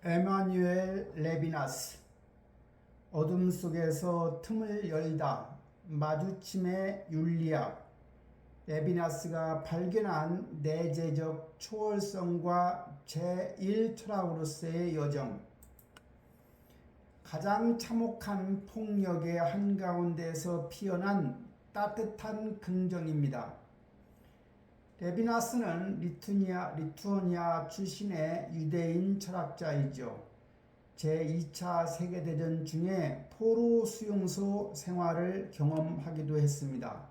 에마뉴엘 레비나스. 어둠 속에서 틈을 열다. 마주침의 윤리학. 레비나스가 발견한 내재적 초월성과 제1철학으로서의 여정. 가장 참혹한 폭력의 한가운데서 피어난 따뜻한 긍정입니다. 레비나스는 리투아니아 출신의 유대인 철학자이죠. 제2차 세계대전 중에 포로 수용소 생활을 경험하기도 했습니다.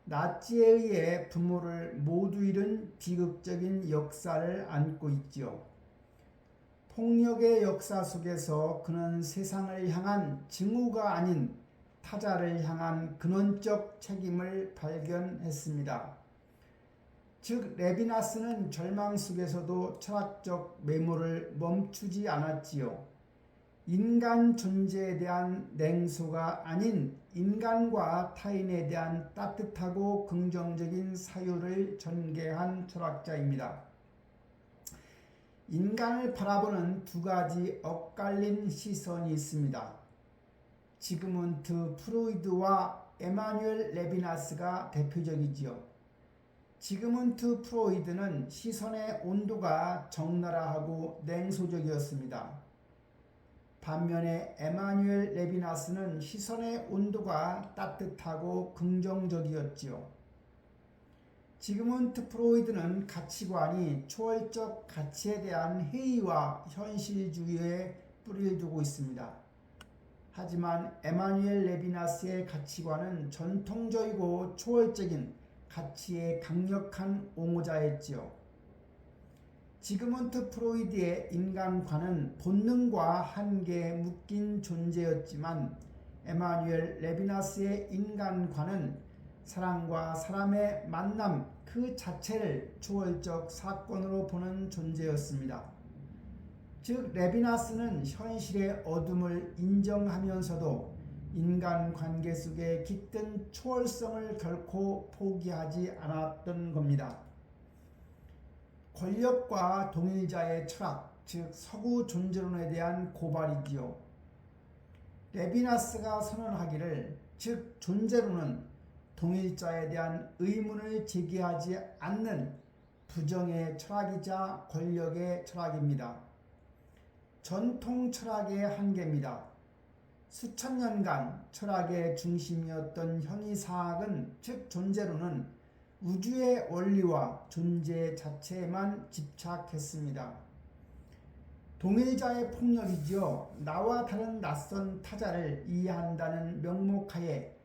나치에 의해 부모를 모두 잃은 비극적인 역사를 안고 있지요. 폭력의 역사 속에서 그는 세상을 향한 증오가 아닌 타자를 향한 근원적 책임을 발견했습니다. 즉 레비나스는 절망 속에서도 철학적 메모를 멈추지 않았지요. 인간 존재에 대한 냉소가 아닌 인간과 타인에 대한 따뜻하고 긍정적인 사유를 전개한 철학자입니다. 인간을 바라보는 두 가지 엇갈린 시선이 있습니다. 지그문트 프로이드와 에마뉴엘 레비나스가 대표적이지요. 지그문트 프로이드는 시선의 온도가 적나라하고 냉소적이었습니다. 반면에 에마뉴엘 레비나스는 시선의 온도가 따뜻하고 긍정적이었지요. 지그문트 프로이드는 가치관이 초월적 가치에 대한 회의와 현실주의에 뿌리를 두고 있습니다. 하지만 에마뉴엘 레비나스의 가치관은 전통적이고 초월적인 가치의 강력한 옹호자였지요. 지그문트 프로이드의 인간관은 본능과 한계에 묶인 존재였지만 에마뉴엘 레비나스의 인간관은 사람과 사람의 만남 그 자체를 초월적 사건으로 보는 존재였습니다. 즉 레비나스는 현실의 어둠을 인정하면서도 인간관계 속에 깃든 초월성을 결코 포기하지 않았던 겁니다. 권력과 동일자의 철학, 즉 서구 존재론에 대한 고발이지요. 레비나스가 선언하기를, 즉 존재론은 동일자에 대한 의문을 제기하지 않는 부정의 철학이자 권력의 철학입니다. 전통 철학의 한계입니다. 수천 년간 철학의 중심이었던 형이사학은, 즉 존재론은 우주의 원리와 존재 자체에만 집착했습니다. 동일자의 폭력이지요. 나와 다른 낯선 타자를 이해한다는 명목하에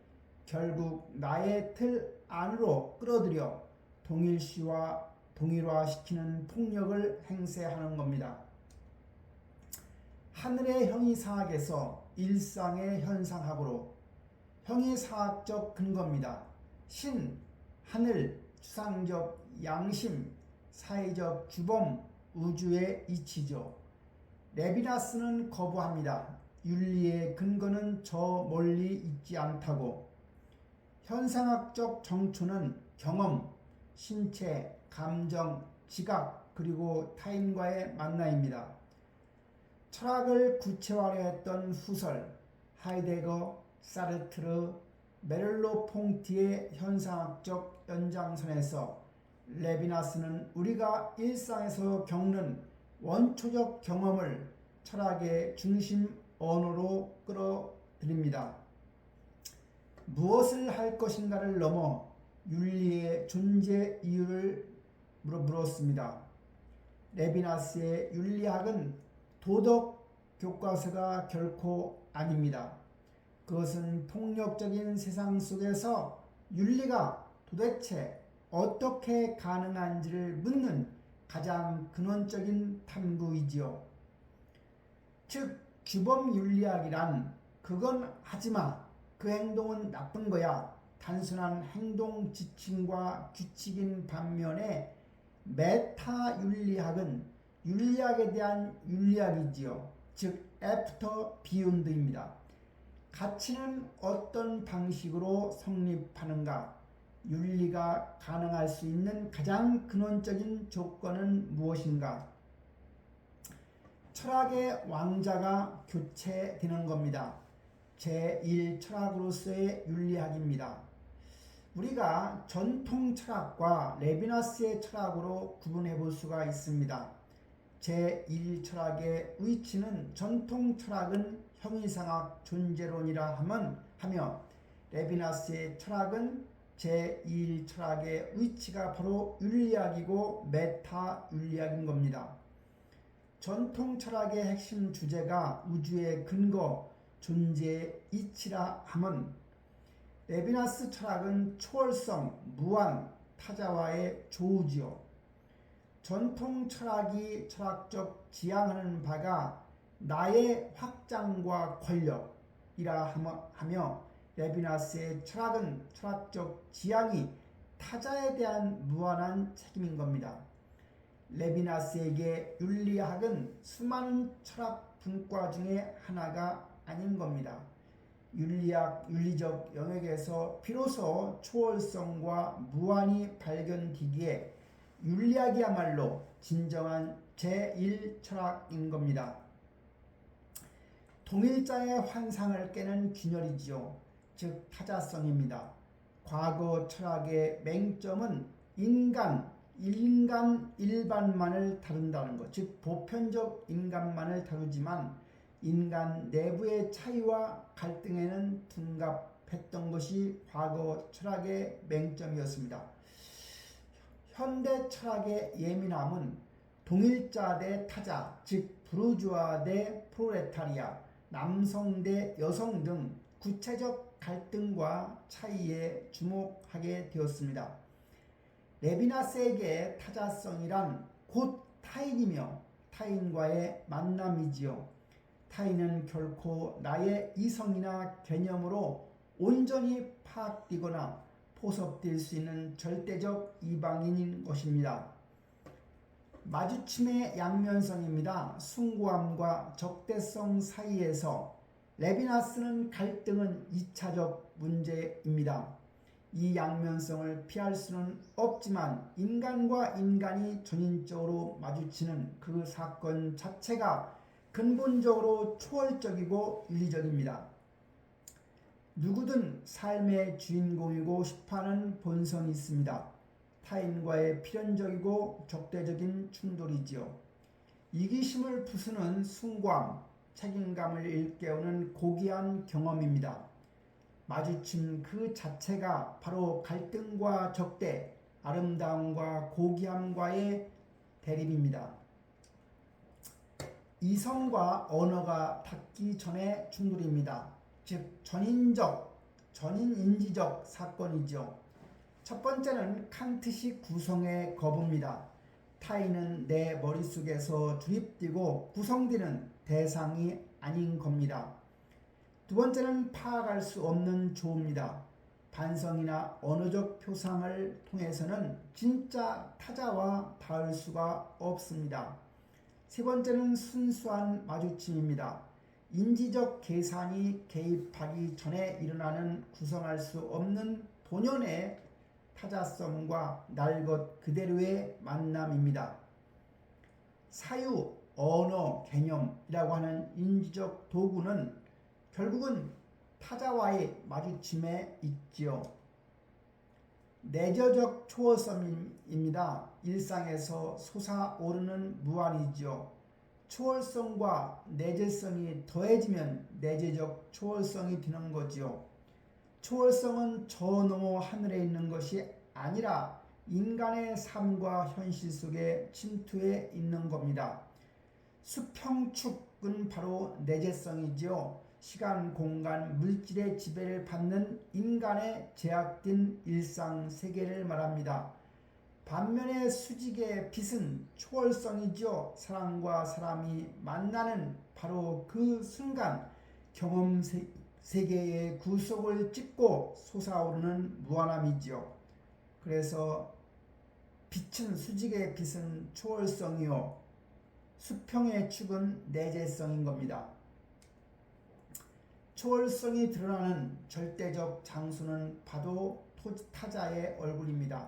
결국 나의 틀 안으로 끌어들여 동일화시키는 폭력을 행사하는 겁니다. 하늘의 형이사학에서 일상의 현상학으로 형이사학적 근거입니다. 신, 하늘, 추상적 양심, 사회적 규범, 우주의 이치죠. 레비나스는 거부합니다. 윤리의 근거는 저 멀리 있지 않다고. 현상학적 정초는 경험, 신체, 감정, 지각, 그리고 타인과의 만남입니다. 철학을 구체화하려 했던 후설, 하이데거, 사르트르, 메를로퐁티의 현상학적 연장선에서 레비나스는 우리가 일상에서 겪는 원초적 경험을 철학의 중심 언어로 끌어들입니다. 무엇을 할 것인가를 넘어 윤리의 존재 이유를 물었습니다. 레비나스의 윤리학은 도덕 교과서가 결코 아닙니다. 그것은 폭력적인 세상 속에서 윤리가 도대체 어떻게 가능한지를 묻는 가장 근원적인 탐구이지요. 즉 규범윤리학이란 그건 하지마, 그 행동은 나쁜 거야, 단순한 행동 지침과 규칙인 반면에 메타윤리학은 윤리학에 대한 윤리학이지요. 즉 애프터 비욘드입니다. 가치는 어떤 방식으로 성립하는가? 윤리가 가능할 수 있는 가장 근원적인 조건은 무엇인가? 철학의 왕자가 교체되는 겁니다. 제1철학으로서의 윤리학입니다. 우리가 전통 철학과 레비나스의 철학으로 구분해 볼 수가 있습니다. 제1철학의 위치는 전통 철학은 형이상학 존재론이라 하며 레비나스의 철학은 제1철학의 위치가 바로 윤리학이고 메타 윤리학인 겁니다. 전통 철학의 핵심 주제가 우주의 근거, 존재의 이치라 함은 레비나스 철학은 초월성, 무한, 타자와의 조우지요. 전통 철학이 철학적 지향하는 바가 나의 확장과 권력이라 하며 레비나스의 철학은 철학적 지향이 타자에 대한 무한한 책임인 겁니다. 레비나스에게 윤리학은 수많은 철학 분과 중에 하나가 아닌 겁니다. 윤리적 영역에서 비로소 초월성과 무한이 발견되기에 윤리학이야말로 진정한 제1철학인 겁니다. 동일자의 환상을 깨는 균열이지요. 즉 타자성입니다. 과거 철학의 맹점은 인간 일반만을 다룬다는 것, 즉 보편적 인간만을 다루지만 인간 내부의 차이와 갈등에는 둔갑했던 것이 과거 철학의 맹점이었습니다. 현대 철학의 예민함은 동일자 대 타자, 즉 부르주아 대 프롤레타리아, 남성 대 여성 등 구체적 갈등과 차이에 주목하게 되었습니다. 레비나스에게 타자성이란 곧 타인이며 타인과의 만남이지요. 타인은 결코 나의 이성이나 개념으로 온전히 파악되거나 포섭될 수 있는 절대적 이방인인 것입니다. 마주침의 양면성입니다. 숭고함과 적대성 사이에서 레비나스는 갈등은 2차적 문제입니다. 이 양면성을 피할 수는 없지만 인간과 인간이 전인적으로 마주치는 그 사건 자체가 근본적으로 초월적이고 윤리적입니다. 누구든 삶의 주인공이고 싶어하는 본성이 있습니다. 타인과의 필연적이고 적대적인 충돌이지요. 이기심을 부수는 숭고함, 책임감을 일깨우는 고귀한 경험입니다. 마주침 그 자체가 바로 갈등과 적대, 아름다움과 고귀함과의 대립입니다. 이성과 언어가 닿기 전의 충돌입니다. 즉 전인지적 사건이죠. 첫 번째는 칸트식 구성의 거부입니다. 타인은 내 머릿속에서 주입되고 구성되는 대상이 아닌 겁니다. 두 번째는 파악할 수 없는 조입니다. 반성이나 언어적 표상을 통해서는 진짜 타자와 닿을 수가 없습니다. 세 번째는 순수한 마주침입니다. 인지적 계산이 개입하기 전에 일어나는 구성할 수 없는 본연의 타자성과 날 것 그대로의 만남입니다. 사유, 언어, 개념이라고 하는 인지적 도구는 결국은 타자와의 마주침에 있지요. 내저적 초월성입니다. 일상에서 솟아오르는 무한이지요. 초월성과 내재성이 더해지면 내재적 초월성이 되는 거지요. 초월성은 저 너머 하늘에 있는 것이 아니라 인간의 삶과 현실 속에 침투해 있는 겁니다. 수평축은 바로 내재성이지요. 시간, 공간, 물질의 지배를 받는 인간의 제약된 일상 세계를 말합니다. 반면에 수직의 빛은 초월성이지요. 사람과 사람이 만나는 바로 그 순간 경험 세계의 구속을 찢고 솟아오르는 무한함이지요. 그래서 빛은 수직의 빛은 초월성이요. 수평의 축은 내재성인 겁니다. 초월성이 드러나는 절대적 장소는 바로 타자의 얼굴입니다.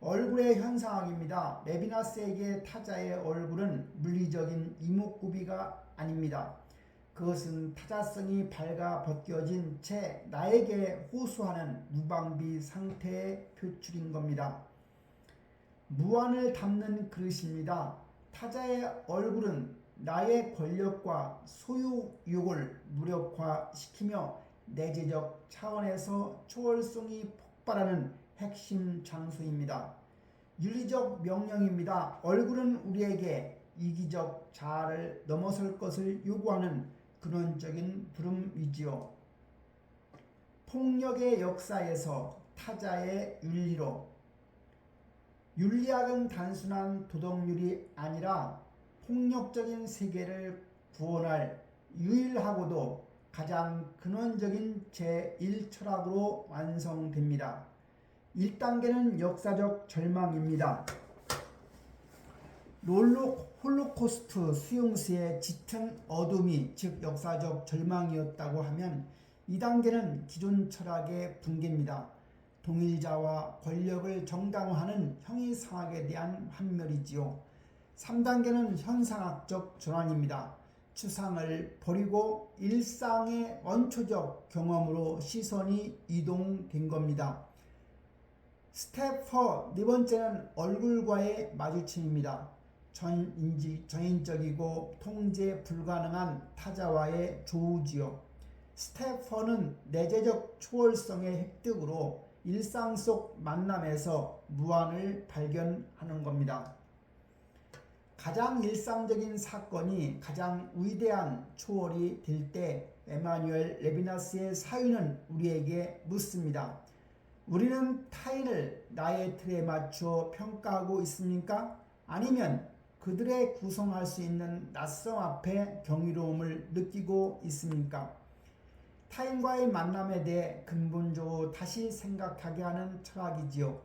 얼굴의 현상학입니다. 레비나스에게 타자의 얼굴은 물리적인 이목구비가 아닙니다. 그것은 타자성이 밝아 벗겨진 채 나에게 호소하는 무방비 상태의 표출인 겁니다. 무안을 담는 그릇입니다. 타자의 얼굴은 나의 권력과 소유욕을 무력화시키며 내재적 차원에서 초월성이 폭발하는 핵심 장소입니다. 윤리적 명령입니다. 얼굴은 우리에게 이기적 자아를 넘어설 것을 요구하는 근원적인 부름이지요. 폭력의 역사에서 타자의 윤리로. 윤리학은 단순한 도덕률이 아니라 폭력적인 세계를 구원할 유일하고도 가장 근원적인 제1철학으로 완성됩니다. 1단계는 역사적 절망입니다. 홀로코스트 수용수의 짙은 어둠이 즉 역사적 절망이었다고 하면 2단계는 기존 철학의 붕괴입니다. 동일자와 권력을 정당화하는 형이상학에 대한 환멸이지요. 3단계는 현상학적 전환입니다. 추상을 버리고 일상의 원초적 경험으로 시선이 이동된 겁니다. 스텝 4, 네 번째는 얼굴과의 마주침입니다. 전인적이고 통제 불가능한 타자와의 조우지요. 스텝 4는 내재적 초월성의 획득으로 일상 속 만남에서 무한을 발견하는 겁니다. 가장 일상적인 사건이 가장 위대한 초월이 될 때 에마뉴엘 레비나스의 사유는 우리에게 묻습니다. 우리는 타인을 나의 틀에 맞춰 평가하고 있습니까? 아니면 그들의 구성할 수 있는 낯섦 앞에 경이로움을 느끼고 있습니까? 타인과의 만남에 대해 근본적으로 다시 생각하게 하는 철학이지요.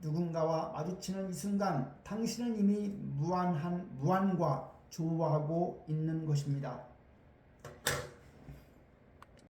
누군가와 마주치는 이 순간 당신은 이미 무한과 조화하고 있는 것입니다.